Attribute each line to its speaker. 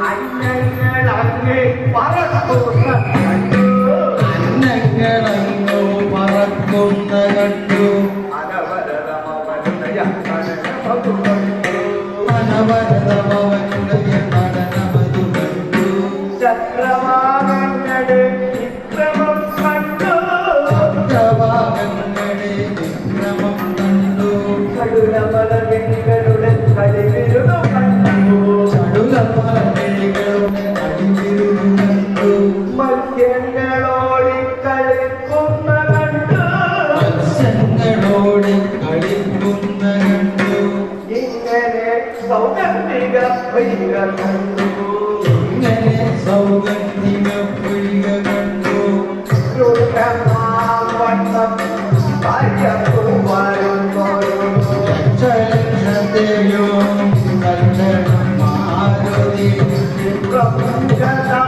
Speaker 1: അന്നങ്ങളങ്ങ് പറക്കുന്ന കണ്ടു അനവരതമവനുടയ നടനമതു കണ്ടു ചക്രവാകങ്ങളുടെ വിക്രമം കണ്ടു ചടുലമലകളുടെ കളിവിരുന്നു കണ്ടു മത്സ്യങ്ങളോടി കളിക്കുന്ന കണ്ടു ഇങ്ങനെ സൗഗന്ധിക പൊയ്ക കണ്ടു വണ്ണം മാരുതി